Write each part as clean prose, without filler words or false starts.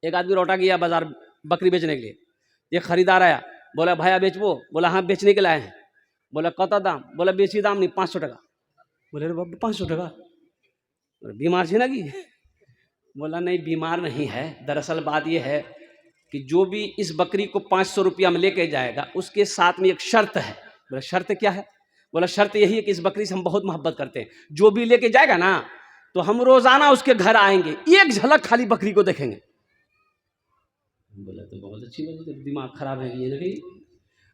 एक आदमी लौटा गया बाजार बकरी बेचने के लिए। एक खरीदार आया, बोला भैया बेचबो? बोला हाँ बेचने के लाए हैं। बोला कत दाम? बोला बेची दाम नहीं, 500 टका। बोले अरे बाप, 500 टका, बीमार छे ना कि? बोला नहीं बीमार नहीं है, दरअसल बात यह है कि जो भी इस बकरी को 500 रुपया में लेके जाएगा उसके साथ में एक शर्त है। बोला शर्त क्या है? बोला शर्त यही है कि इस बकरी से हम बहुत मोहब्बत करते हैं, जो भी लेके जाएगा ना तो हम रोजाना उसके घर आएंगे, एक झलक खाली बकरी को देखेंगे। बोला तो बहुत अच्छी बात है, दिमाग खराब है ये नहीं।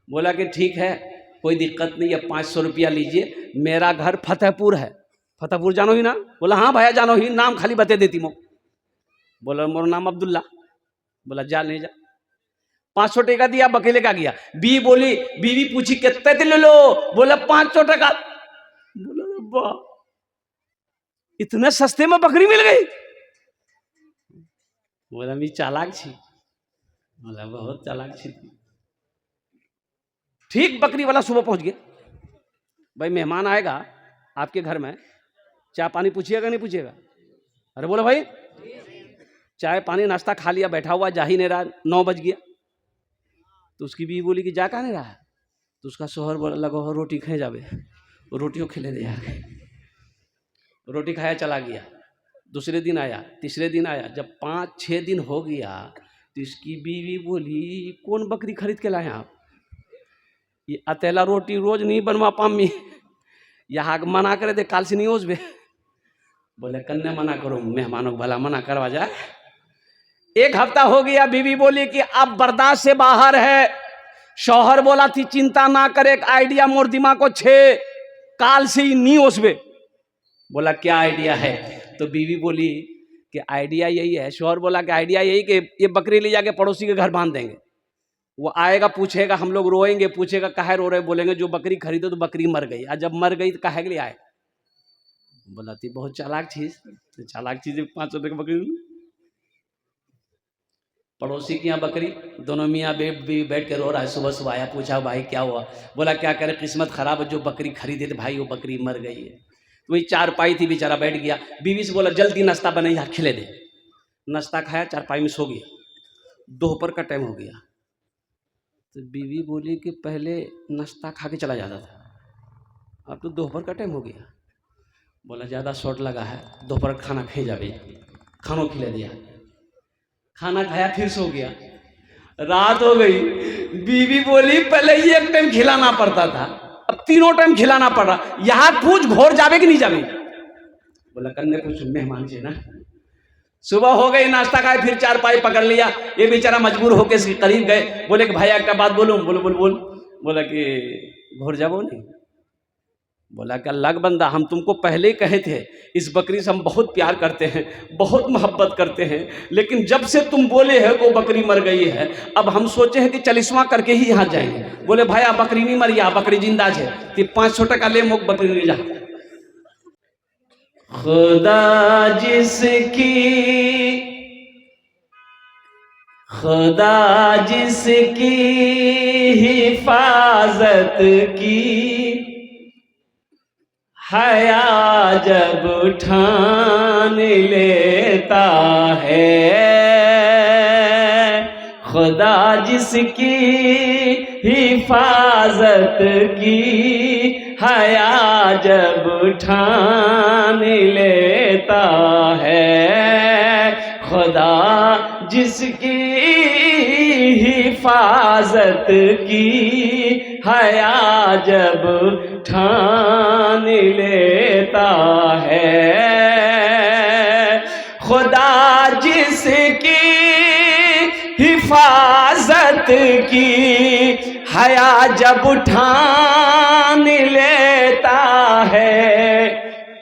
बोला कि ठीक है कोई दिक्कत नहीं है, 500 रुपया लीजिए, मेरा घर फतेहपुर है। फतेहपुर जानो ही ना? बोला हाँ भैया जानो ही, नाम खाली बता देती मो। बोला मोर नाम अब्दुल्ला। बोला जा नहीं जा। 500 टका दिया, बकरी लेकर गया। बीवी पूछी कितने ले लो? बोला 500 टका। बोला वाह, इतने सस्ते में बकरी मिल गई? बोला मैं चालाक छी। बोला बहुत चालाक छी। ठीक बकरी वाला सुबह पहुंच गया। भाई मेहमान आएगा आपके घर में, चाय पानी पूछिएगा नहीं पूछिएगा? अरे बोलो भाई, चाय पानी नाश्ता खा लिया, बैठा हुआ, जा ही नहीं रहा, 9 बज गया। तो उसकी बीवी बोली कि जा कहाँ नहीं रहा? तो उसका शोहर बोला लगा हो रोटी खाए जावे, रोटियों खिले दे। रोटी खाया चला गया। दूसरे दिन आया, तीसरे दिन आया, जब 5-6 दिन हो गया तो इसकी बीवी बोली कौन बकरी खरीद के लाए आप? ये अतेला रोटी रोज नहीं बनवा पामी, यहाँ मना करे दे काल से नहीं ओसबे। बोले कन्ने मना करो, मेहमानों को भला मना करवा जाए। 1 हफ्ता हो गया, बीवी बोली कि अब बर्दाश्त से बाहर है। शौहर बोला थी चिंता ना करे, एक आइडिया मोर दिमाग को छे, काल से ही नहीं ओसबे। बोला क्या आइडिया है? तो बीवी बोली कि आइडिया यही है। शौहर बोला कि आइडिया यही कि ये बकरी ले जाके पड़ोसी के घर बांध देंगे, वो आएगा पूछेगा, हम लोग रोएंगे, पूछेगा काहे रो रहे, बोलेंगे जो बकरी खरीदो तो बकरी मर गई, और जब मर गई तो काहे के लिए आए? बोला थी बहुत चालाक चीज, तो चालाक चीज 500 रुपये की बकरी। पड़ोसी की यहाँ बकरी, दोनों मियाँ बैठ के रो रहा है। सुबह सुबह आया, पूछा भाई क्या हुआ? बोला क्या करे, किस्मत खराब है, जो बकरी खरीदे थे भाई वो बकरी मर गई है। तो वही चारपाई थी, बेचारा बैठ गया। बीवी से बोला जल्दी नाश्ता बनाइए, खिले दे। नाश्ता खाया, चारपाई में सो गया। दोपहर का टाइम हो गया। तो बीवी बोली कि पहले नाश्ता खा के चला जाता था, अब तो दोपहर का टाइम हो गया। बोला ज़्यादा शॉर्ट लगा है, दोपहर खाना खाई जावे। खानों खिला दिया, खाना खाया, फिर सो गया। रात हो गई। बीवी बोली पहले ही एक टाइम खिलाना पड़ता था, अब 3 टाइम खिलाना पड़ रहा, यहाँ पूछ घोर जावे कि नहीं जावे? बोला कन्ने कुछ मेहमान से ना। सुबह हो गई, नाश्ता खाए, फिर चारपाई पकड़ लिया। ये बेचारा मजबूर होके इसके करीब गए, बोले कि भाई एक बात बोलूं? बोल। बोला कि घोर जावो नहीं। बोला क्या लग बंदा, हम तुमको पहले ही कहे थे इस बकरी से हम बहुत प्यार करते हैं, बहुत मोहब्बत करते हैं, लेकिन जब से तुम बोले है वो बकरी मर गई है, अब हम सोचे हैं कि चलिस्मा करके ही यहाँ जाएंगे। बोले भाई आप बकरी नहीं मरी, आप बकरी जिंदा है, 500 टका ले मुक बकरी ले जा। खुदा जिसकी हिफाजत की, हया जब ठान लेता है। खुदा जिसकी हिफाजत की, हया जब ठान लेता है। खुदा जिसकी हिफाजत की, हया जब ठान लेता है। खुदा जिसकी हिफाजत की, हया जब ठान लेता है,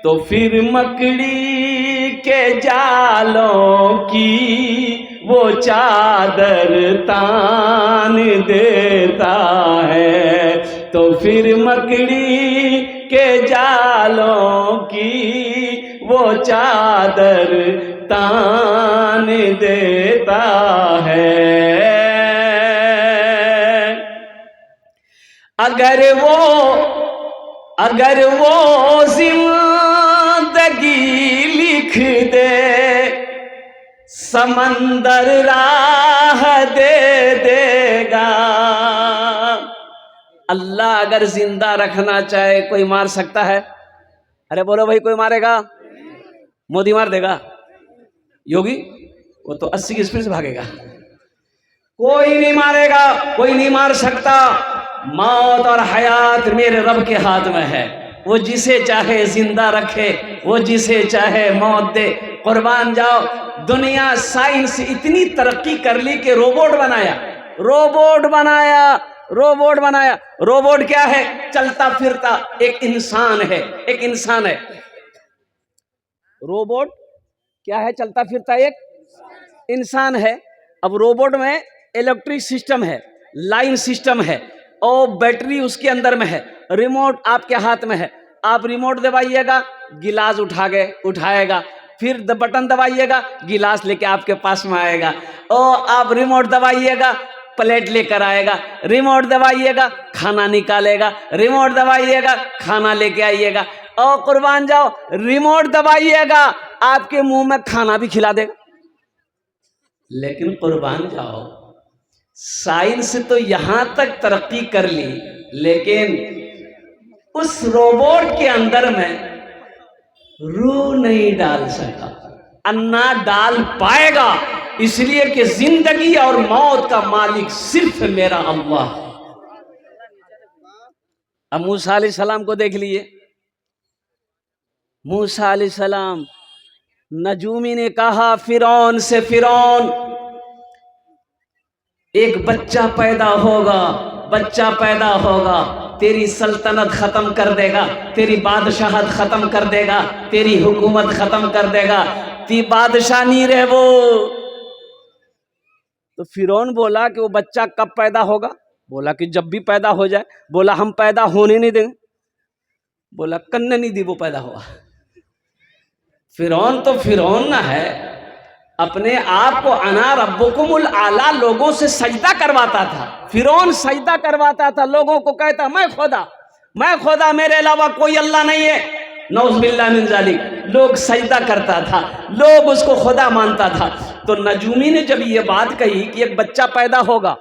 तो फिर मकड़ी के जालों की वो चादर तान देता है। तो फिर मकड़ी के जालों की वो चादर तान देता है। अगर वो जिंदगी लिख दे समंदर राह दे देगा। अल्लाह अगर जिंदा रखना चाहे कोई मार सकता है? अरे बोलो भाई, कोई मारेगा? मोदी मार देगा? योगी वो तो 80 की स्पीड से भागेगा। कोई नहीं मारेगा, कोई नहीं मार सकता। मौत और हयात मेरे रब के हाथ में है। वो जिसे चाहे जिंदा रखे, वो जिसे चाहे मौत दे। कुर्बान जाओ, दुनिया साइंस इतनी तरक्की कर ली कि रोबोट बनाया। रोबोट बनाया, रोबोट बनाया। रोबोट क्या है? चलता फिरता एक इंसान है, एक इंसान है। रोबोट क्या है? चलता फिरता एक इंसान है। अब रोबोट में इलेक्ट्रिक सिस्टम है, लाइन सिस्टम है, और बैटरी उसके अंदर में है। रिमोट आपके हाथ में है। आप रिमोट दबाइएगा, गिलास उठाएगा। फिर बटन दबाइएगा, गिलास लेके आपके पास में आएगा। और आप रिमोट दबाइएगा, प्लेट लेकर आएगा। रिमोट दबाइएगा, खाना निकालेगा। रिमोट दबाइएगा, खाना लेके आइएगा। और कुर्बान जाओ, रिमोट दबाइएगा, आपके मुंह में खाना भी खिला देगा। लेकिन कुर्बान जाओ, साइंस तो यहां तक तरक्की कर ली, लेकिन उस रोबोट के अंदर में रूह नहीं डाल सका। अन्ना डाल पाएगा, इसलिए कि जिंदगी और मौत का मालिक सिर्फ मेरा अल्लाह। अब मूसा अलैहिस्सलाम को देख लिए। मूसा अलैहिस्सलाम, नजूमी ने कहा फिरौन से, फिरौन एक बच्चा पैदा होगा, बच्चा पैदा होगा, तेरी सल्तनत खत्म कर देगा, तेरी बादशाहत खत्म कर देगा, तेरी हुकूमत खत्म कर देगा, ती बादशाह नहीं रहे वो। तो फिरौन बोला कि वो बच्चा कब पैदा होगा? बोला कि जब भी पैदा हो जाए। बोला हम पैदा होने नहीं देंगे। बोला कन्ने नहीं दी वो पैदा हुआ। फिरौन तो फिरौन ना है, अपने आप को अना रब्बुकुमुल आला लोगों से सजदा करवाता था। फिरौन सजदा करवाता था, लोगों को कहता मैं खुदा, मेरे अलावा कोई अल्लाह नहीं है। नौज़ुबिल्लाह मिन ज़ालिक। लोग सजदा करता था, लोग उसको खुदा मानता था। तो नजूमी ने जब ये बात कही कि एक बच्चा पैदा होगा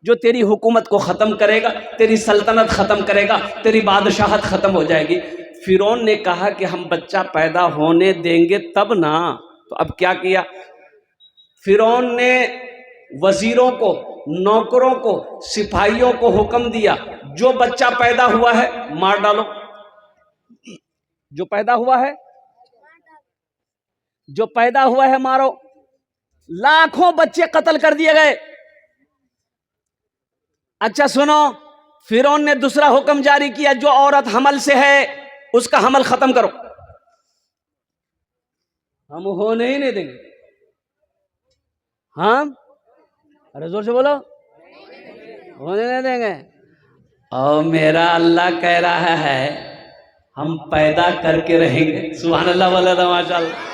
जो तेरी हुकूमत को ख़त्म करेगा, तेरी सल्तनत ख़त्म करेगा, तेरी बादशाहत ख़त्म हो जाएगी। फिरौन ने कहा कि हम बच्चा पैदा होने देंगे तब ना। तो अब क्या किया फिरौन ने? वजीरों को, नौकरों को, सिपाहियों को हुक्म दिया, जो बच्चा पैदा हुआ है मार डालो। जो पैदा हुआ है मारो। लाखों बच्चे कत्ल कर दिए गए। अच्छा सुनो, फिरौन ने दूसरा हुक्म जारी किया, जो औरत हमल से है उसका हमल खत्म करो। हम होने ही नहीं देंगे। हम, अरे जोर से बोलो, होने नहीं देंगे। और मेरा अल्लाह कह रहा है हम पैदा करके रहेंगे। सुभान अल्लाह वाला माशाअल्लाह।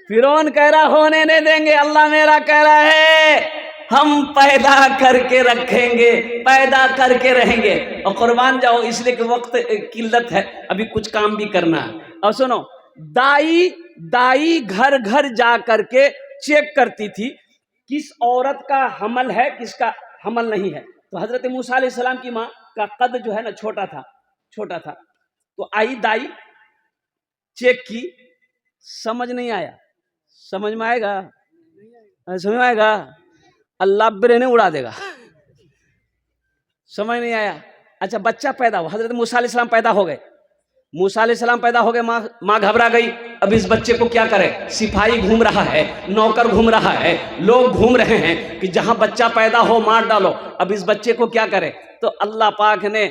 फिरौन कह रहा होने नहीं देंगे, अल्लाह मेरा कह रहा है हम पैदा करके रखेंगे, पैदा करके रहेंगे। और कुर्बान जाओ, इसलिए कि वक्त किल्लत है, अभी कुछ काम भी करना है। और सुनो, दाई घर घर जा करके चेक करती थी किस औरत का हमल है, किसका हमल नहीं है। तो हजरत मूसा अलैहिस्सलाम की माँ का कद जो है ना छोटा था। तो आई दाई, चेक की, समझ नहीं आया। समझ में आएगा? समझ में आएगा? अल्लाह ब्रेन उड़ा देगा। समझ नहीं आया। अच्छा, बच्चा पैदा हुआ, हजरत मूसा अलैहिस्सलाम पैदा हो गए। मूसा अलैहिस्सलाम पैदा हो गए, माँ घबरा गई। अब इस बच्चे को क्या करे? सिपाही घूम रहा है, नौकर घूम रहा है, लोग घूम रहे हैं कि जहां बच्चा पैदा हो मार डालो। अब इस बच्चे को क्या करे? तो अल्लाह पाक ने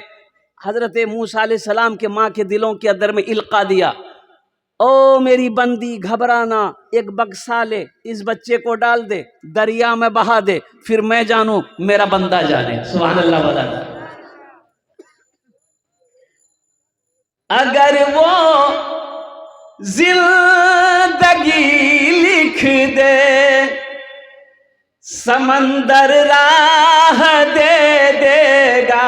हजरत मूसा अलैहिस्सलाम के माँ के दिलों के अंदर में इल्का दिया, ओ मेरी बंदी घबराना, एक बक्सा ले, इस बच्चे को डाल दे, दरिया में बहा दे, फिर मैं जानू, मेरा बंदा जाने। सुभान अल्लाह वाला। अगर वो जिंदगी लिख दे, समंदर राह दे देगा।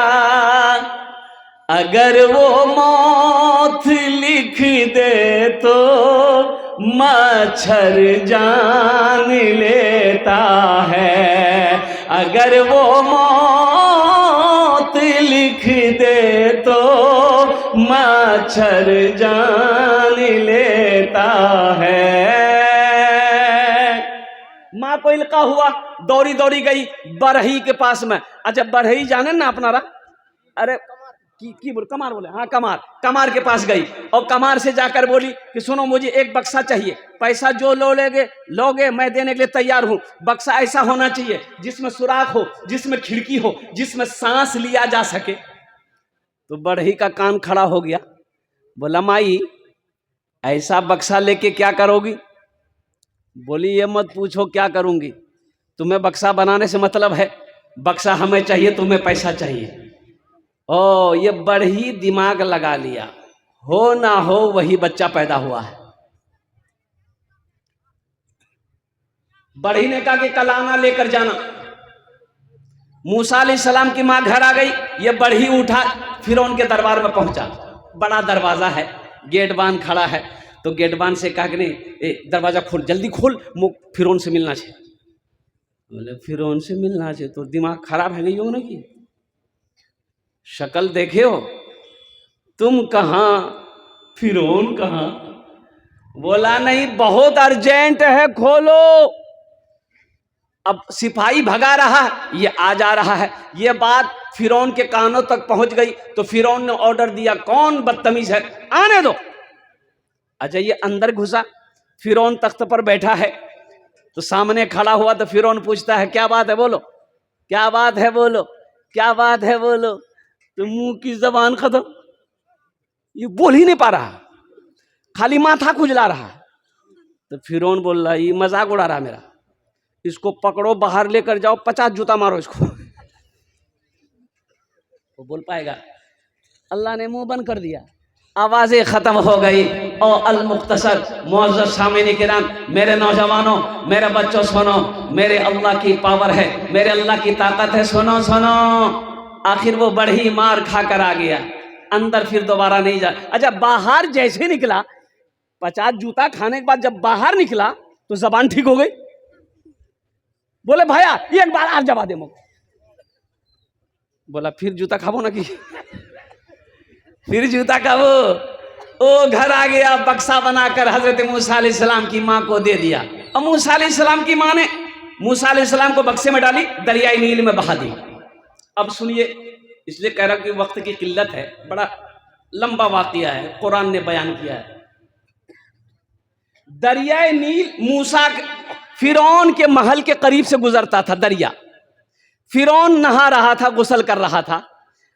अगर वो मौत लिख दे तो मच्छर जान लेता है, अगर वो मौत लिख दे तो मच्छर जान लेता है। माँ को इल्का हुआ, दौड़ी दौड़ी गई बरही के पास में। अच्छा, बरही जाने ना अपना रहा, अरे की बोल, कमार बोले, हाँ कमार के पास गई और कमार से जाकर बोली कि सुनो, मुझे एक बक्सा चाहिए, पैसा जो लोगे मैं देने के लिए तैयार हूं। बक्सा ऐसा होना चाहिए जिसमें सुराख हो, जिसमें खिड़की हो, जिसमें सांस लिया जा सके। तो बढ़ई का कान खड़ा हो गया, बोला माई ऐसा बक्सा लेके क्या करोगी? बोली ये मत पूछो क्या करूंगी, तुम्हें बक्सा बनाने से मतलब है, बक्सा हमें चाहिए, तुम्हें पैसा चाहिए। ओ, ये बढ़ी दिमाग लगा लिया, हो ना हो वही बच्चा पैदा हुआ है। बढ़ी ने कहा कि कल आना लेकर जाना। मूसा अलैहिस्सलाम की मां घर आ गई, ये बढ़ी उठा फिरौन के दरबार में पहुंचा। बड़ा दरवाजा है, गेटबान खड़ा है, तो गेटबान से कहा कि नहीं दरवाजा खोल, जल्दी खोल, फिरौन से मिलना चाहिए। बोले फिरौन से मिलना चाहिए तो दिमाग खराब है गई हो ना, कि शक्ल देखे हो, तुम कहां फिरौन कहां? बोला नहीं, बहुत अर्जेंट है, खोलो। अब सिपाही भगा रहा है, ये आ जा रहा है। ये बात फिरौन के कानों तक पहुंच गई तो फिरौन ने ऑर्डर दिया, कौन बदतमीज है, आने दो। अच्छा, ये अंदर घुसा, फिरौन तख्त पर बैठा है, तो सामने खड़ा हुआ, तो फिरौन पूछता है क्या बात है बोलो, क्या बात है बोलो, क्या बात है बोलो। तो मुंह की जबान खत्म, ये बोल ही नहीं पा रहा, खाली माथा खुजला रहा। तो फिरौन बोल रहा, ये मजाक उड़ा रहा मेरा, इसको पकड़ो, बाहर लेकर जाओ, 50 जूता मारो इसको। वो बोल पाएगा? अल्लाह ने मुंह बंद कर दिया, आवाजें खत्म हो गई। और अल मुख्तसर मुअज़्ज़ज़ सामिईन किराम, मेरे नौजवानों, मेरे बच्चों, सुनो, मेरे अल्लाह की पावर है, मेरे अल्लाह की ताकत है, सुनो सुनो। आखिर वो बढ़ी मार खाकर आ गया, अंदर फिर दोबारा नहीं जा। अच्छा, बाहर जैसे निकला, 50 जूता खाने के बाद जब बाहर निकला तो जबान ठीक हो गई। बोले भैया एक बार और जवा दे मुझे। बोला फिर जूता खाबो ना, कि फिर जूता खाबो। ओ घर आ गया, बक्सा बनाकर हजरत मूसा अलैहिस्सलाम की मां को दे दिया। और मूसा अलैहिस्सलाम की मां ने मूसा अलैहिस्सलाम को बक्से में डाली, दरियाई नील में बहा दी। अब सुनिए, इसलिए कह रहा कि वक्त की किल्लत है, बड़ा लंबा वाकया है, कुरान ने बयान किया है। दरियाए नील मूसा फिरौन के महल के करीब से गुजरता था दरिया। फिरौन नहा रहा था, गुस्ल कर रहा था।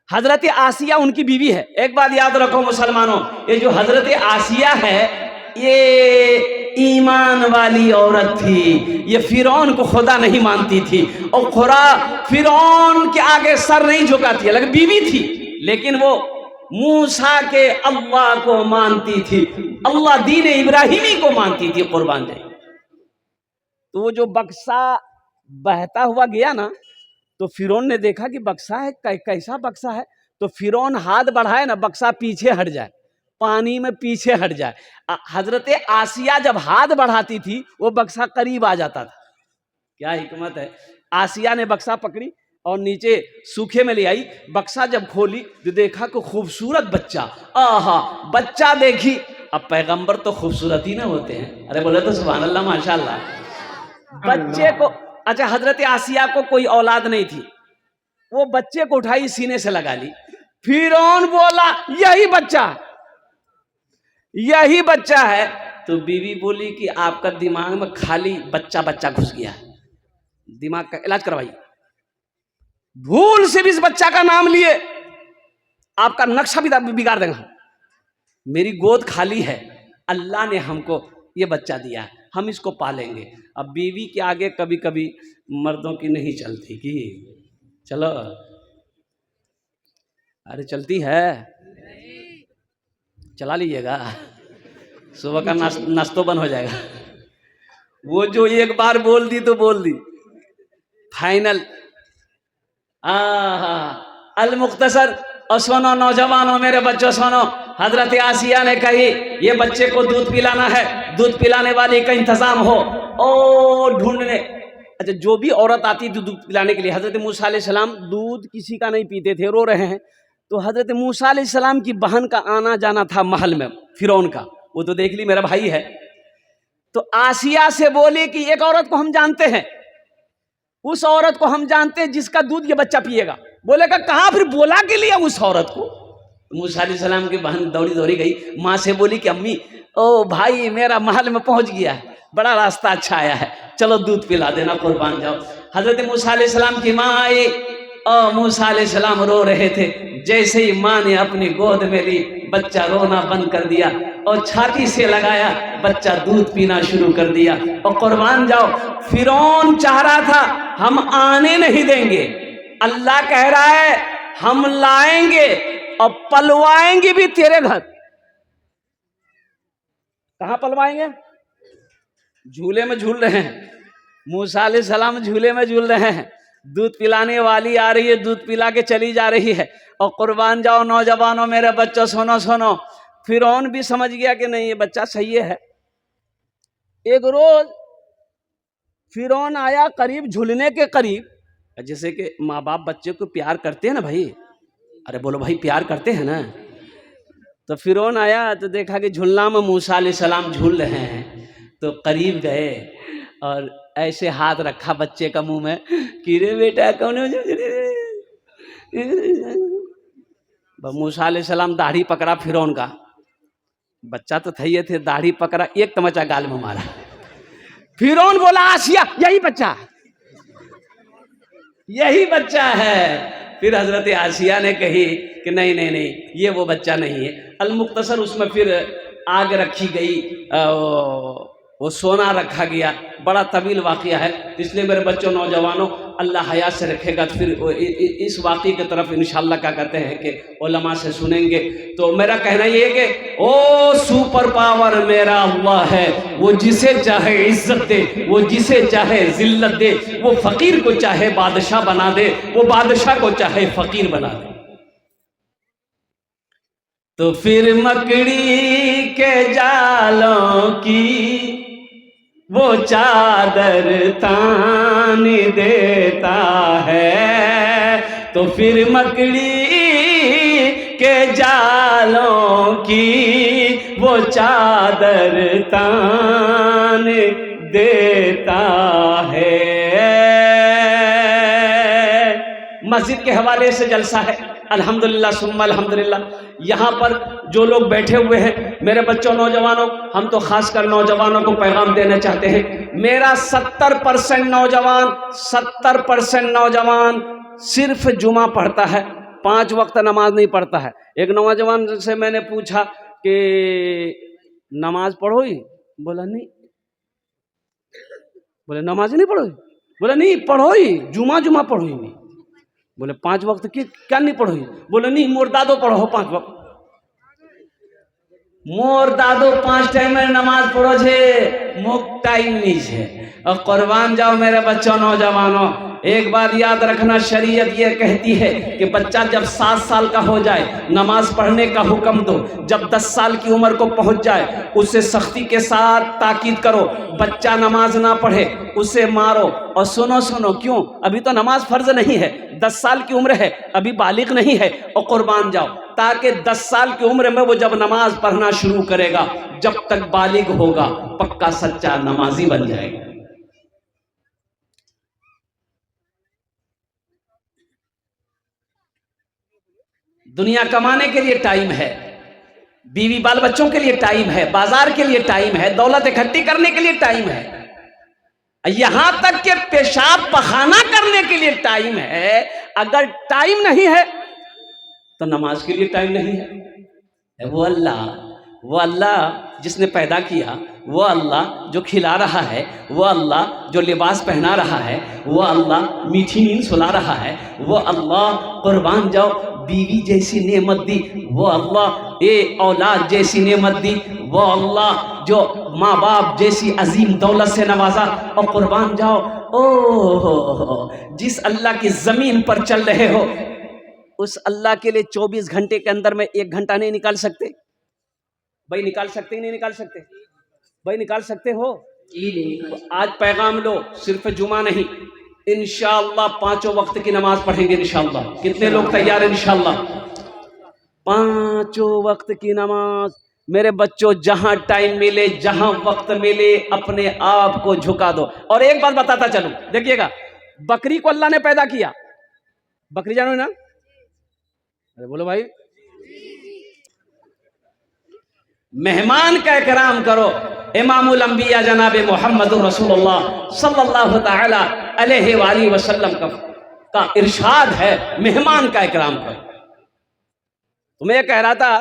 हजरत आसिया उनकी बीवी है। एक बात याद रखो मुसलमानों, ये जो हजरत आसिया है, ये ईमान वाली औरत थी, ये फिरौन को खुदा नहीं मानती थी और खुदा फिरौन के आगे सर नहीं झुकाती है। लेकिन बीवी थी, लेकिन वो मूसा के अल्लाह को मानती थी, अल्लाह दीन इब्राहिमी को मानती थी, कुर्बान जाए। तो वो जो बक्सा बहता हुआ गया ना, तो फिरौन ने देखा कि बक्सा है, कैसा बक्सा है। तो फिरौन हाथ बढ़ाए ना, बक्सा पीछे हट जाए, पानी में पीछे हट जाए। हजरत आसिया जब हाथ बढ़ाती थी, वो बक्सा करीब आ जाता था। क्या हिकमत है। आसिया ने बक्सा पकड़ी और नीचे सूखे में ले आई। बक्सा जब खोली तो देखा कि खूबसूरत बच्चा। आहा, बच्चा देखी। अब पैगंबर तो खूबसूरत ही ना होते हैं, अरे बोले तो सुभान अल्लाह, माशाअल्लाह। बच्चे को, अच्छा, हजरत आसिया को कोई औलाद नहीं थी, वो बच्चे को उठाई, सीने से लगा ली। फिरौन बोला यही बच्चा, यही बच्चा है। तो बीवी बोली कि आपका दिमाग में खाली बच्चा बच्चा घुस गया, दिमाग का इलाज करवाइए। भूल से भी इस बच्चा का नाम लिए आपका नक्शा भी बिगाड़ देगा। मेरी गोद खाली है, अल्लाह ने हमको ये बच्चा दिया है, हम इसको पालेंगे। अब बीवी के आगे कभी कभी मर्दों की नहीं चलती कि चलो, अरे चलती है, चला लीजिएगा, सुबह का नाश्तो बंद हो जाएगा। वो जो एक बार बोल दी तो बोल दी, फाइनल। अल मुख्तसर और सुनो नौजवानों, मेरे बच्चों सुनो, हजरत आसिया ने कही ये बच्चे को दूध पिलाना है, दूध पिलाने वाले का इंतजाम हो। ओ ढूंढने, अच्छा जो भी औरत आती थी दूध पिलाने के लिए, हजरत मूसा अलैहिस्सलाम दूध किसी का नहीं पीते थे, रो रहे हैं, तो हजरत मूसा अलैहिस्सलाम की बहन का आना जाना था महल में फिरौन का, वो तो देख ली मेरा भाई है, तो आसिया से बोले कि एक औरत को हम जानते हैं, उस औरत को हम जानते हैं जिसका दूध ये बच्चा पिएगा। बोलेगा कहाँ, फिर बोला के लिए उस औरत को। मूसा अलैहिस्सलाम की बहन दौड़ी दौड़ी गई, माँ से बोली कि अम्मी ओ भाई मेरा महल में पहुंच गया है, बड़ा रास्ता अच्छा आया है, चलो दूध पिला देना, कुर्बान जाओ। हजरत मूसा अलैहिस्सलाम की माँ आई और मूसा अलैहिस्सलाम रो रहे थे। जैसे ही माँ ने अपनी गोद में ली, बच्चा रोना बंद कर दिया और छाती से लगाया, बच्चा दूध पीना शुरू कर दिया। और कुर्बान जाओ, फिरौन चाह रहा था हम आने नहीं देंगे, अल्लाह कह रहा है हम लाएंगे और पलवाएंगे भी तेरे घर। कहां पलवाएंगे? झूले में झूल रहे हैं, मूसा अलैहिस्सलाम झूले में झूल रहे हैं, दूध पिलाने वाली आ रही है, दूध पिला के चली जा रही है। और कुर्बान जाओ नौजवानों, मेरे बच्चों सुनो सुनो, फिरौन भी समझ गया कि नहीं ये बच्चा सही है। एक रोज फिरौन आया करीब झूलने के करीब, जैसे कि माँ बाप बच्चे को प्यार करते हैं ना भाई, अरे बोलो भाई प्यार करते हैं ना, तो फिरौन आया तो देखा कि झूलना में मूसा अलैहिस्सलाम झूल रहे हैं, तो करीब गए और ऐसे हाथ रखा बच्चे का मुंह में कि रे बेटा कौन हो। मूसा अलैहिस्सलाम दाढ़ी पकड़ा फिरौन का, बच्चा तो थे थे, दाढ़ी पकड़ा, एक तमचा गाल में मारा। फिरौन बोला आसिया यही बच्चा, यही बच्चा है। फिर हजरत आसिया ने कही कि नहीं नहीं नहीं, ये वो बच्चा नहीं है। अल-मुख्तसर उसमें फिर आग रखी गई, वो सोना रखा गया, बड़ा तवील वाक़या है। इसलिए मेरे बच्चों नौजवानों, अल्लाह हया से रखेगा तो फिर इस वाक़े की तरफ इंशाअल्लाह क्या कहते हैं कि उलमा से सुनेंगे। तो मेरा कहना ये है कि ओ सुपर पावर मेरा अल्लाह है, वो जिसे चाहे इज्जत दे, वो जिसे चाहे जिल्लत दे, वो फ़कीर को चाहे बादशाह बना दे, वो बादशाह को चाहे फ़कीर बना दे। तो फिर मकड़ी के जालों की वो चादर तान देता है, तो फिर मकड़ी के जालों की वो चादर तान देता है। मस्जिद के हवाले से जलसा है, अल्हम्दुलिल्लाह सुम्मा अल्हम्दुलिल्लाह। यहाँ पर जो लोग बैठे हुए हैं, मेरे बच्चों नौजवानों, हम तो खासकर नौजवानों को पैगाम देना चाहते हैं। मेरा 70% नौजवान सिर्फ जुमा पढ़ता है, 5 वक्त नमाज नहीं पढ़ता है। एक नौजवान से मैंने पूछा कि नमाज पढ़ो ही? बोला नहीं। बोले नमाज नहीं पढ़ो? बोला नहीं पढ़ो ही, जुमा पढ़ो ही नहीं। बोले 5 वक्त की क्या नहीं पढ़ो? बोले नहीं मुर्दादो पढ़ो 5 वक्त। मोर दादो 5 टाइम में नमाज पढ़ो छे, मुक टाइम नहीं है। और कुर्बान जाओ मेरे बच्चों नौजवानों, एक बात याद रखना, शरीयत ये कहती है कि बच्चा जब 7 साल का हो जाए नमाज पढ़ने का हुक्म दो, जब 10 साल की उम्र को पहुंच जाए उसे सख्ती के साथ ताकीद करो, बच्चा नमाज ना पढ़े उसे मारो। और सुनो सुनो, क्यों? अभी तो नमाज फर्ज नहीं है, 10 साल की उम्र है, अभी बालिग नहीं है। और कुर्बान जाओ, ताकि 10 साल की उम्र में वो जब नमाज पढ़ना शुरू करेगा, जब तक बालिग होगा पक्का सच्चा नमाजी बन जाएगा। दुनिया कमाने के लिए टाइम है, बीवी बाल बच्चों के लिए टाइम है, बाजार के लिए टाइम है, दौलत इकट्ठी करने के लिए टाइम है, यहां तक कि पेशाब पखाना करने के लिए टाइम है। अगर टाइम नहीं है तो नमाज के लिए टाइम नहीं है। वो अल्लाह जिसने पैदा किया, वो अल्लाह जो खिला रहा है, वो अल्लाह जो लिबास पहना रहा है, वो अल्लाह मीठी नींद सुला रहा है, वो अल्लाह कुर्बान जाओ बीवी जैसी नेमत दी, वो अल्लाह औलाद जैसी नेमत दी, वो अल्लाह जो माँ बाप जैसी अजीम दौलत से नवाजा। और कुर्बान जाओ जिस अल्लाह की ज़मीन पर चल रहे हो, उस अल्लाह के लिए 24 घंटे के अंदर में 1 घंटा नहीं निकाल सकते? भाई निकाल सकते ही नहीं निकाल सकते? भाई निकाल सकते हो? तो आज पैगाम लो, सिर्फ जुमा नहीं, इंशाअल्लाह 5 वक्त की नमाज पढ़ेंगे इंशाअल्लाह। कितने लोग तैयार हैं? इंशाअल्लाह 5 वक्त की नमाज। मेरे बच्चों, जहां टाइम मिले, जहां वक्त मिले, अपने आप को झुका दो। और एक बात बताता चलूं, देखिएगा, बकरी को अल्लाह ने पैदा किया, बकरी जानो ना? अरे बोलो भाई। मेहमान का इकराम करो। इमामुल अंबिया जनाब मोहम्मद रसूलुल्लाह सल्लल्लाहु तआला अलैहि वसल्लम का इरशाद है, मेहमान का इकराम करो। तो मैं कह रहा था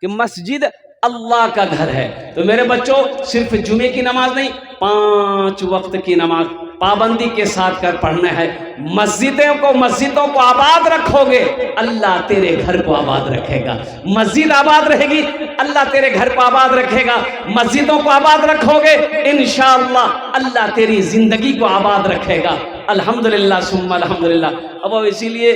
कि मस्जिद अल्लाह का घर है। तो मेरे बच्चों, सिर्फ जुमे की नमाज नहीं, 5 वक्त की नमाज पाबंदी के साथ कर पढ़ना है। मस्जिदों को आबाद रखोगे, अल्लाह तेरे घर को आबाद रखेगा। मस्जिद आबाद रहेगी, अल्लाह तेरे घर को आबाद रखेगा। मस्जिदों को आबाद रखोगे, इंशाअल्लाह अल्लाह तेरी जिंदगी को आबाद रखेगा। अल्हम्दुलिल्लाह सुम्मा अल्हम्दुलिल्लाह। अब इसीलिए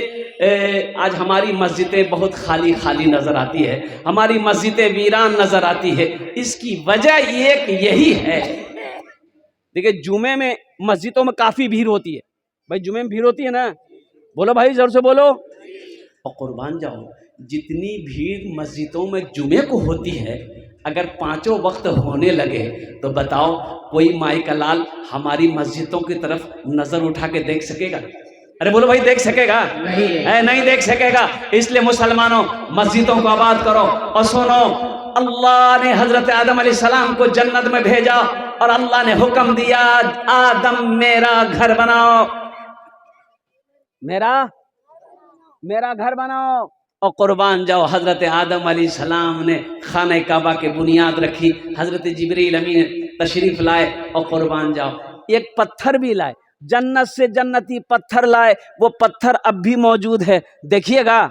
आज हमारी मस्जिदें बहुत खाली खाली नजर आती है, हमारी मस्जिदें वीरान नजर आती है। इसकी वजह यही है। देखिए, जुमे में मस्जिदों में काफी भीड़ होती है। भाई जुमे में भीड़ होती है ना? बोलो भाई, जोर से बोलो। और कुर्बान जाओ, जितनी भीड़ मस्जिदों में जुमे को होती है, अगर 5 वक्त होने लगे तो बताओ, कोई माई का लाल हमारी मस्जिदों की तरफ नजर उठा के देख सकेगा? अरे बोलो भाई, देख सकेगा? नहीं देख सकेगा। इसलिए मुसलमानों, मस्जिदों को आबाद करो। और सुनो, अल्लाह ने हजरत आदम अलैहिस्सलाम को जन्नत में भेजा और अल्लाह ने हुक्म दिया, आदम मेरा घर बनाओ, मेरा घर बनाओ। और कुर्बान जाओ, हजरत आदम अलैहिस्सलाम ने खाने काबा के बुनियाद रखी, हजरत जिब्रील अमीन तशरीफ लाए और कुर्बान जाओ, एक पत्थर भी लाए, जन्नत से जन्नती पत्थर लाए। वो पत्थर अब भी मौजूद है, देखिएगा।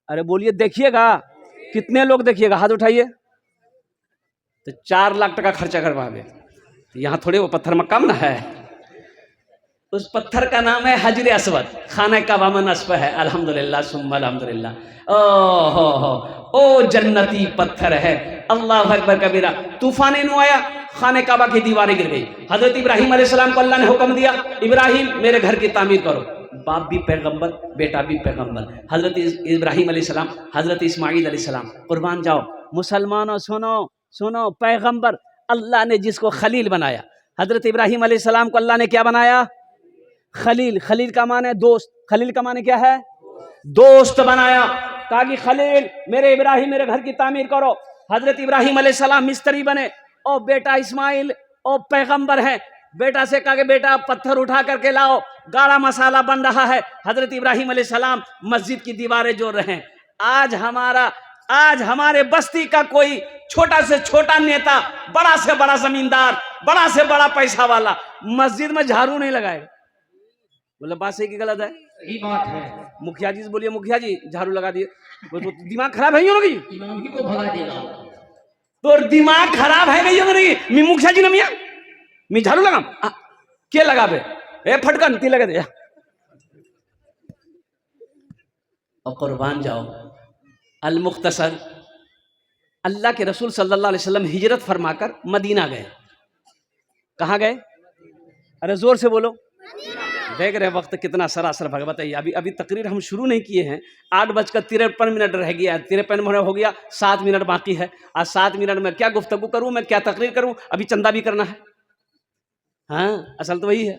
अरे बोलिए, देखिएगा। कितने लोग देखिएगा? हाथ उठाइए। तो 4 लाख टका खर्चा करवावे, तो यहाँ थोड़े वो पत्थर में कम ना है। उस पत्थर का नाम है हजर अस्वद, खाने का वामन अस्व है। अल्हम्दुलिल्लाह सुम्मा अल्हम्दुलिल्लाह। ओ जन्नती पत्थर है। अल्लाह अकबर कबीरा। तूफान नू आया, खाने काबा की दीवारें गिर गई। हजरत इब्राहिम अलैहिस्सलाम को अल्लाह ने हुक्म दिया, इब्राहिम मेरे घर की तामीर करो। बाप भी पैगंबर, बेटा भी पैगंबर, हजरत इब्राहिम अलैहिस्सलाम, हजरत इस्माइल अलैहिस्सलाम। कुर्बान जाओ मुसलमानों, सुनो सुनो, पैगंबर अल्लाह ने जिसको खलील बनाया, हजरत इब्राहिम अलैहिस्सलाम को अल्लाह ने क्या बनाया? खलील। खलील का माने दोस्त। खलील का माने क्या है? दोस्त बनाया। कहा कि खलील मेरे इब्राहिम मेरे घर की तामीर करो। हजरत इब्राहिम अलैहिस्सलाम मिस्त्री बने। और बेटा इस्माइल और पैगंबर है, बेटा से कहा कि बेटा पत्थर उठा करके लाओ, गाढ़ा मसाला बन रहा है। हजरत इब्राहिम अलैहिस्सलाम मस्जिद की दीवारें जोड़ रहे हैं। आज हमारे बस्ती का कोई छोटा से छोटा नेता, बड़ा से बड़ा जमींदार, बड़ा से बड़ा पैसा वाला मस्जिद में झाड़ू नहीं लगाएगा। बोले बात सही की गलत है? सही बात है। मुखिया जी से बोलिए, मुखिया जी झाड़ू लगा दिए, तो दिमाग खराब है लोगी, इमाम को भगा देगा। तो दिमाग खराब है नहीं? मी मुखिया जी ना मियाँ मी झाड़ू लगाम के लगाबे? ए फटकन ती लगा दे। और कुर्बान जाओ, अल मुख्तसर, अल्लाह के रसूल सल्लल्लाहु अलैहि वसल्लम हिजरत फरमाकर मदीना गए। कहाँ गए? अरे जोर से बोलो। देख रहे वक्त कितना सरासर भग बताइए। अभी तकरीर हम शुरू नहीं किए हैं, 8:53 रह गया, 53 मिनट हो गया, 7 मिनट बाकी है। आज 7 मिनट में क्या गुफ्तगू करूं, मैं क्या तकरीर करूं? अभी चंदा भी करना है। हाँ, असल तो वही है।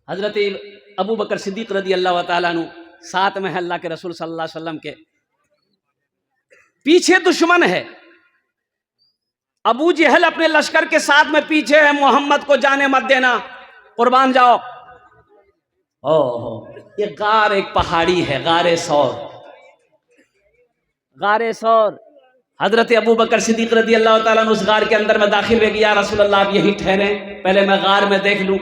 हजरत अबू बकर सिद्दीक रदी अल्लाह तआला अन्हु साथ में है अल्लाह के रसूल सल्लल्लाहु अलैहि वसल्लम के। पीछे दुश्मन है, अबू जहल अपने लश्कर के साथ में पीछे है, मोहम्मद को जाने मत देना, कुर्बान जाओ। ओहो, ये गार एक पहाड़ी है, गारे सौर। हजरत अबू बकर सिद्दीक रदी अल्लाह तआला अन्हु उस गार के अंदर में दाखिल हो गया। रसूल अल्लाह आप यही ठहरे, पहले मैं गार में देख लूं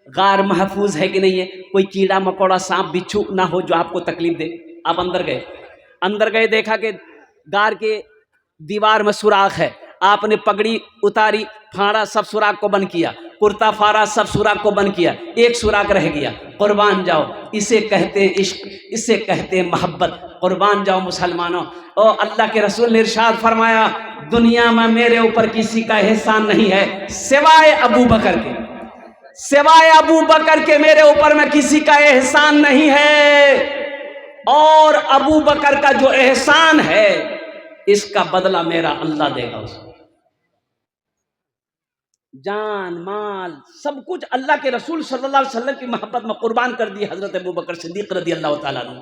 गार महफूज है कि नहीं है, कोई कीड़ा मकोड़ा सांप बिच्छू ना हो जो आपको तकलीफ दे। आप अंदर गए, देखा कि गार के दीवार में सुराख है। आपने पगड़ी उतारी, फाड़ा, सब सुराख को बंद किया, कुर्ता फारा सब सुराख को बंद किया, एक सुराख रह गया, कुर्बान जाओ। इसे कहते हैं इश्क, इसे कहते हैं मोहब्बत। कुर्बान जाओ मुसलमानों। और अल्लाह के रसूल ने इरशाद फरमाया, दुनिया में मेरे ऊपर किसी का एहसान नहीं है सिवाय अबू बकर के, सिवाय अबू बकर के मेरे ऊपर में किसी का एहसान नहीं है। और अबू बकर का जो एहसान है इसका बदला मेरा अल्लाह देगा उसको। जान माल सब कुछ अल्लाह के रसूल सल्लल्लाहु अलैहि वसल्लम की मोहब्बत में कुर्बान कर दी हजरत अबू बकर सिद्दीक रज़ी अल्लाह ताला अन्हु।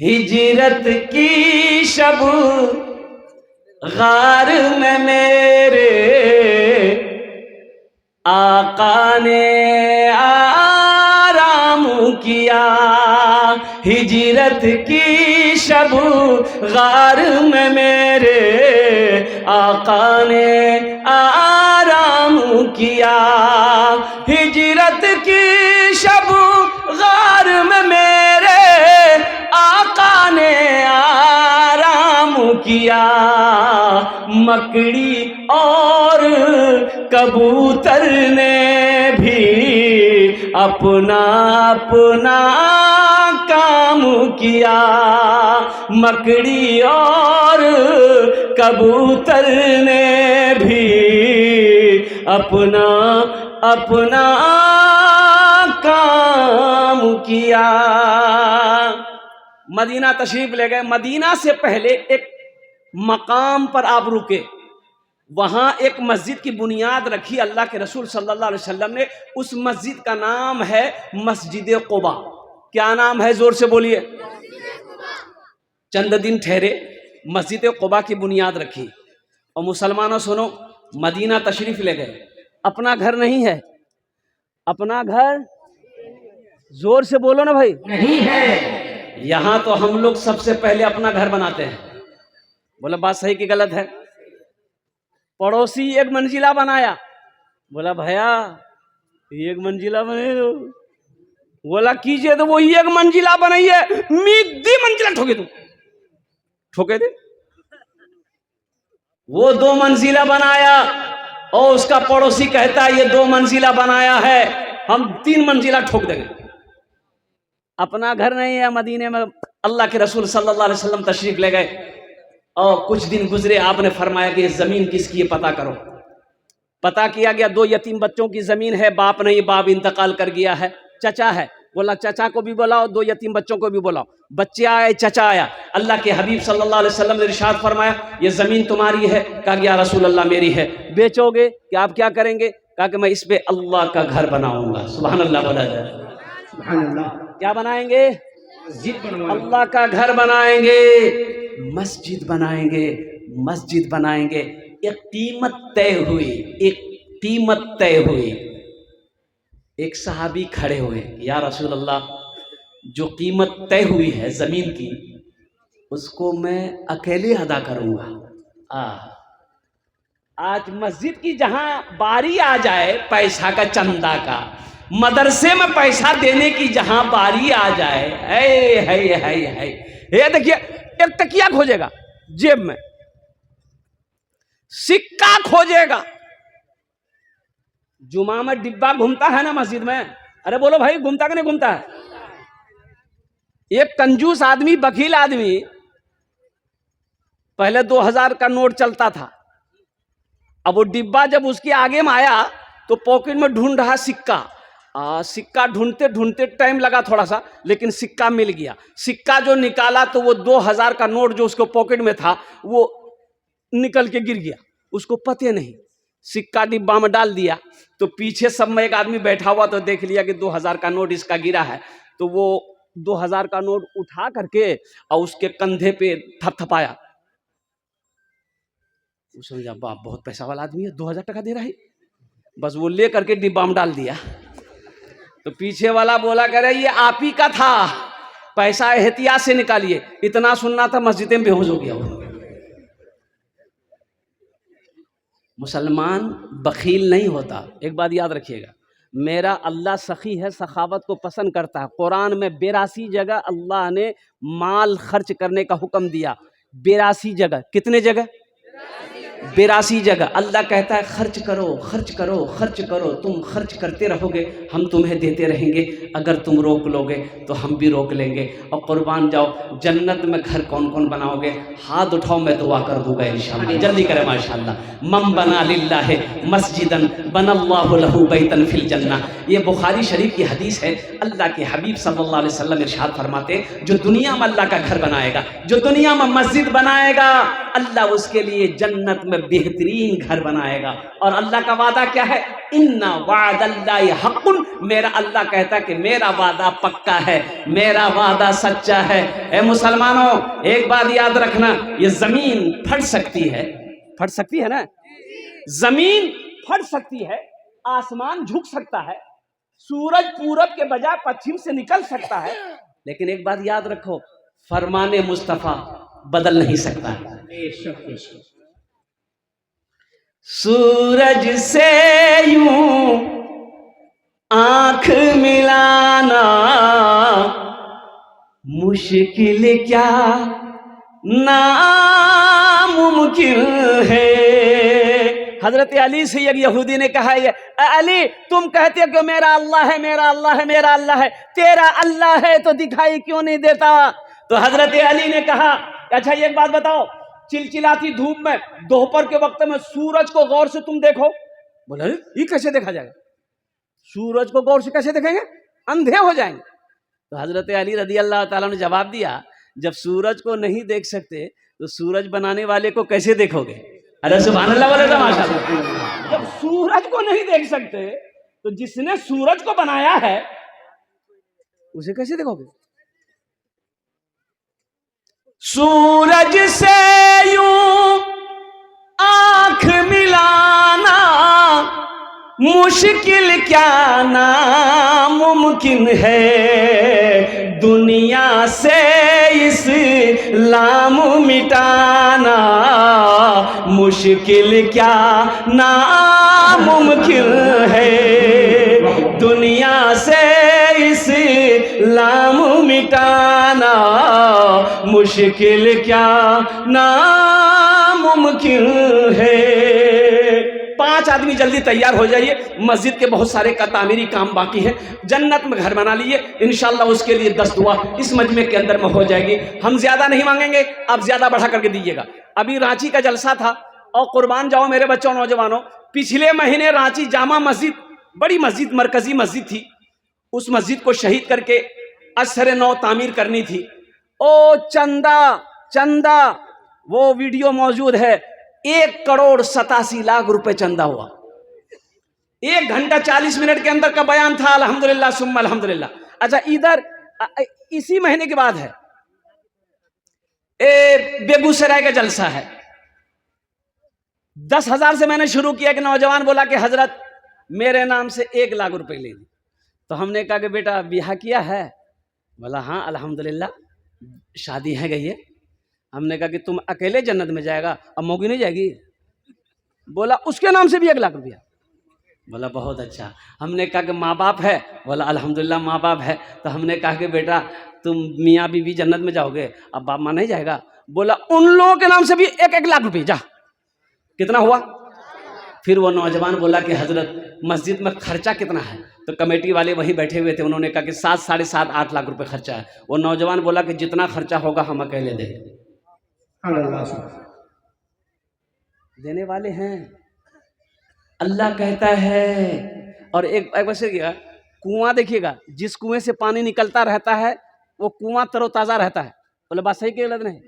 हिजरत की शब गार में मेरे आका ने आराम किया, हिजरत की शब गार में मेरे आका ने आराम किया, हिजरत की शब गार में मेरे आका ने आराम किया। मकड़ी और कबूतर ने भी अपना अपना काम किया, मकड़ी और कबूतर ने भी अपना अपना काम किया। मदीना तशरीफ ले गए। मदीना से पहले एक मकाम पर आप रुके, वहां एक मस्जिद की बुनियाद रखी अल्लाह के रसूल सल्लल्लाहु अलैहि वसल्लम ने। उस मस्जिद का नाम है मस्जिद कुबा। क्या नाम है? जोर से बोलिए। चंद दिन ठहरे, मस्जिद कुबा की बुनियाद रखी। और मुसलमानों सुनो, मदीना तशरीफ ले गए। अपना घर नहीं है, अपना घर जोर से बोलो ना भाई, नहीं है। यहां तो हम लोग सबसे पहले अपना घर बनाते हैं। बोला बात सही कि गलत है? पड़ोसी एक मंजिला बनाया, बोला भैया एक मंजिला बने दो। बोला कीजिए, तो वो एक मंजिला बनाई है, मीदी मंजिला ठोके तुम, ठोके थे। वो 2 मंजिला बनाया और उसका पड़ोसी कहता है ये 2 मंजिला बनाया है, हम 3 मंजिला ठोक देंगे। अपना घर नहीं है। मदीने में अल्लाह के रसूल सल्लल्लाहु अलैहि वसल्लम तशरीफ ले गए और कुछ दिन गुजरे, आपने फरमाया कि ये जमीन किसकी है पता करो। पता किया गया 2 यतीम बच्चों की जमीन है, बाप नहीं, बाप इंतकाल कर गया है, चचा है। बोला चचा को भी बुलाओ, 2 यतीम बच्चों को भी बुलाओ। बच्चे आए, चचा आया। अल्लाह के हबीब सल्लल्लाहु अलैहि वसल्लम ने इरशाद फरमाया ये जमीन तुम्हारी है? कहा या रसूल अल्लाह मेरी है। बेचोगे? कि आप क्या करेंगे? कहा कि मैं इस पे अल्लाह का घर बनाऊंगा। सुभान अल्लाह बोला जाए। सुभान अल्लाह। क्या बनाएंगे? मस्जिद बनवाएंगे, अल्लाह का घर बनाएंगे, मस्जिद बनाएंगे, मस्जिद बनाएंगे। एक कीमत तय हुई, एक कीमत तय हुई। एक सहाबी खड़े हुए, या रसूल अल्लाह जो कीमत तय हुई है जमीन की उसको मैं अकेले अदा करूंगा। आज मस्जिद की जहां बारी आ जाए पैसा का, चंदा का, मदरसे में पैसा देने की जहां बारी आ जाए, है ये देखिए, एक तकिया खोजेगा जेब में, सिक्का खोजेगा। जुमा में डिब्बा घूमता है ना मस्जिद में, अरे बोलो भाई घूमता कि नहीं घूमता है? एक कंजूस आदमी, बकील आदमी, पहले 2000 का नोट चलता था। अब वो डिब्बा जब उसके आगे में आया तो पॉकेट में ढूंढ रहा सिक्का। सिक्का ढूंढते ढूंढते टाइम लगा थोड़ा सा, लेकिन सिक्का मिल गया। सिक्का जो निकाला तो वो 2000 का नोट जो उसको पॉकेट में था वो निकल के गिर गया, उसको पते नहीं। सिक्का डिब्बा में डाल दिया तो पीछे सब में एक आदमी बैठा हुआ तो देख लिया कि 2000 का नोट इसका गिरा है। तो वो 2000 का नोट उठा करके और उसके कंधे पे थपथपाया। वो समझा बाप बहुत पैसा वाला आदमी है, 2000 टका दे रहा है। बस वो ले करके डिब्बा में डाल दिया। तो पीछे वाला बोला करे ये आप ही का था, पैसा एहतियात से निकालिए। इतना सुनना था मस्जिद में बेहोश हो गया वो। मुसलमान बखील नहीं होता। एक बात याद रखिएगा, मेरा अल्लाह सखी है, सखावत को पसंद करता है। कुरान में 82 जगह अल्लाह ने माल खर्च करने का हुक्म दिया। 82 जगह। कितने जगह? 82 जगह अल्लाह कहता है खर्च करो खर्च करो खर्च करो, तुम खर्च करते रहोगे हम तुम्हें देते रहेंगे, अगर तुम रोक लोगे तो हम भी रोक लेंगे। और कुर्बान जाओ, जन्नत में घर कौन कौन बनाओगे? हाथ उठाओ, मैं दुआ कर दूंगा इंशाअल्लाह। जल्दी करें माशाअल्लाह। मम बना लिल्लाहि मस्जिदन बनल्लाहु लहू बैतन फिल जन्नह। ये बुखारी शरीफ की हदीस है। अल्लाह के हबीब सल्लल्लाहु अलैहि वसल्लम इरशाद फरमाते, जो दुनिया में अल्लाह का घर बनाएगा, जो दुनिया में मस्जिद बनाएगा, अल्लाह उसके लिए जन्नत में बेहतरीन घर बनाएगा। और अल्लाह का वादा क्या है? इन्ना वादल्लाहि हक़्क़ुन। मेरा अल्लाह कहता है कि मेरा वादा पक्का है, मेरा वादा सच्चा है। ए मुसलमानों, एक बात याद रखना, ये जमीन फट सकती है, फट सकती है ना, जमीन फट सकती है, आसमान झुक सकता है, सूरज पूरब के बजाय पश्चिम से निकल सकता है, लेकिन एक बात याद रखो, फरमाने मुस्तफा बदल नहीं सकता है। सूरज से यूं आंख मिलाना मुश्किल क्या नामुमकिन है। हजरत अली से एक यहूदी ने कहा, ये अली तुम कहते हो कि मेरा अल्लाह है, मेरा अल्लाह है, मेरा अल्लाह है, तेरा अल्लाह है तो दिखाई क्यों नहीं देता? तो हजरत अली ने कहा, अच्छा एक बात बताओ, चिलचिलाती धूप में दोपहर के वक्त में सूरज को गौर से तुम देखो। बोला ये कैसे देखा जाएगा? सूरज को गौर से कैसे देखेंगे? अंधे हो जाएंगे। तो हजरत अली रदी अल्लाह ताला ने जवाब दिया, जब सूरज को नहीं देख सकते तो सूरज बनाने वाले को कैसे देखोगे? अरे सुभान अल्लाह बोले तो माशाअल्लाह। जब सूरज को नहीं देख सकते तो जिसने सूरज को बनाया है उसे कैसे देखोगे? सूरज से यूं आंख मिलाना मुश्किल क्या नामुमकिन है, दुनिया से इस्लाम मिटाना मुश्किल क्या नामुमकिन है, दुनिया से इस्लाम मिटाना मुश्किल क्या नामुमकिन है। 5 आदमी जल्दी तैयार हो जाइए, मस्जिद के बहुत सारे का तामीरी काम बाकी है, जन्नत में घर बना लिए इंशाल्लाह, उसके लिए 10 दुआ इस मजमे के अंदर में हो जाएगी। हम ज्यादा नहीं मांगेंगे, आप ज्यादा बढ़ा करके दीजिएगा। अभी रांची का जलसा था और कुर्बान जाओ मेरे बच्चों नौजवानों, पिछले महीने रांची जामा मस्जिद, बड़ी मस्जिद, मरकजी मस्जिद थी, उस मस्जिद को शहीद करके असर नौ तामीर करनी थी। ओ चंदा चंदा, वो वीडियो मौजूद है, 1,87,00,000 रुपए चंदा हुआ। 1 घंटा 40 मिनट के अंदर का बयान था, अल्हम्दुलिल्लाह सुम्मा अल्हम्दुलिल्लाह। अच्छा इधर इसी महीने के बाद है बेगूसराय का जलसा है। 10,000 से मैंने शुरू किया कि नौजवान बोला कि हजरत मेरे नाम से 1 लाख रुपए ले ली। तो हमने कहा कि बेटा ब्याह किया है? बोला हाँ अल्हम्दुलिल्लाह शादी है गई है। हमने कहा कि तुम अकेले जन्नत में जाएगा, अब मौगी नहीं जाएगी? बोला उसके नाम से भी 1 लाख रुपया। बोला बहुत अच्छा। हमने कहा कि माँ बाप है? बोला अल्हम्दुलिल्लाह माँ बाप है। तो हमने कहा कि बेटा तुम मियाँ बीवी जन्नत में जाओगे, अब बाप माँ नहीं जाएगा? बोला उन लोगों के नाम से भी 1-1 लाख रुपये। जा कितना हुआ? फिर वो नौजवान बोला कि हजरत मस्जिद में खर्चा कितना है? तो कमेटी वाले वहीं बैठे हुए थे, उन्होंने कहा कि 7, 7.5, 8 लाख रुपए खर्चा है। वो नौजवान बोला कि जितना खर्चा होगा हम अकेले देने वाले हैं। अल्लाह कहता है। और एक वैसे कुआं देखिएगा, जिस कुएं से पानी निकलता रहता है वो कुआं तरोताजा रहता है। बोले बात सही कि गलत नहीं?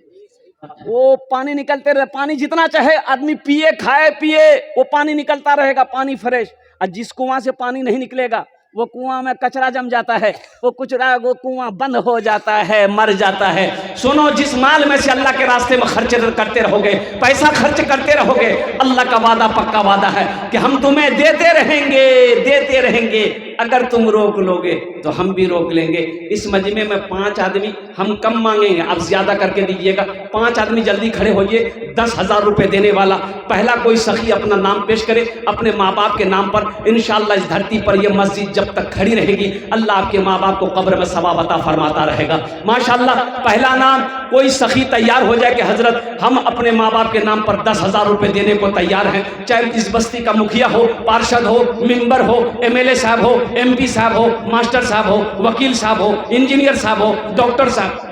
वो पानी निकलते रहे, पानी जितना चाहे आदमी पिए, खाए पिए, वो पानी निकलता रहेगा, पानी फ्रेश। और जिस कुआं से पानी नहीं निकलेगा वो कुआं में कचरा जम जाता है, वो कुआं बंद हो जाता है, मर जाता है। सुनो, जिस माल में से अल्लाह के रास्ते में खर्च करते रहोगे, पैसा खर्च करते रहोगे, अल्लाह का वादा पक्का वादा है कि हम तुम्हें देते रहेंगे, देते रहेंगे। अगर तुम रोक लोगे तो हम भी रोक लेंगे। इस मजमे में 5 आदमी, हम कम मांगेंगे, आप ज्यादा करके दीजिएगा। 5 आदमी जल्दी खड़े होइए, 10,000 रुपए देने वाला पहला कोई सखी अपना नाम पेश करे अपने माँ बाप के नाम पर। इंशाअल्लाह इस धरती पर यह मस्जिद जब तक खड़ी रहेगी, अल्लाह आपके माँ बाप को कब्र में सवाब अता फरमाता रहेगा। माशाअल्लाह। पहला नाम कोई सखी तैयार हो जाए कि हजरत हम अपने माँ बाप के नाम पर 10,000 रुपए देने को तैयार हैं, चाहे इस बस्ती का मुखिया हो, पार्षद हो, मेंबर हो, एमएलए साहब हो, एमपी साहब हो, मास्टर साहब हो, वकील साहब हो, इंजीनियर साहब हो, डॉक्टर साहब,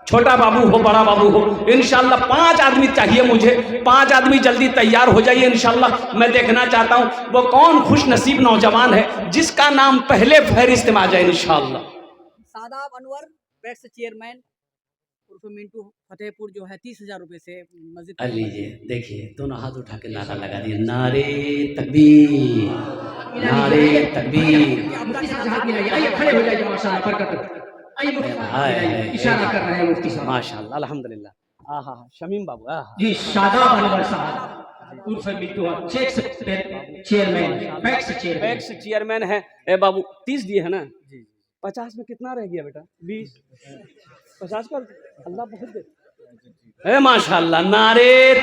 छोटा बाबू हो, बड़ा बाबू हो, इंशाल्लाह 5 आदमी चाहिए मुझे। 5 आदमी जल्दी तैयार हो जाइए इंशाल्लाह। मैं देखना चाहता हूं वो कौन खुश नसीब नौजवान है जिसका नाम पहले फहरिस्त में आ जाए इंशाल्लाह। सादाब अनवर पैक्स चेयरमैन उर्फ मिंटू फतेहपुर जो है 30,000 रुपए से मस्जिद। लीजिए, देखिए दोनों हाथ उठा के नारा लगा दिए, नारे तकबीर, नारे तकबीर। मुफ्ती साहब हाथ मिलाइए, आइए खड़े हो जाइए, माशाल्लाह बरकत। आइए मुफ्ती साहब हाथ मिलाइए, इशारा कर रहे हैं मुफ्ती साहब। माशाल्लाह, अल्हम्दुलिल्लाह। आहा, शमीम बाबू, आहा, जी शादाब अनवर साहब उर्फ Mintu chairman PACS chairman. PACS chairman है। ए बाबू 30 दिए है ना, 50 में कितना रह गया बेटा? 20, 50 कर, अल्लाह बहुत दे। ए माशाल्लाह, नारे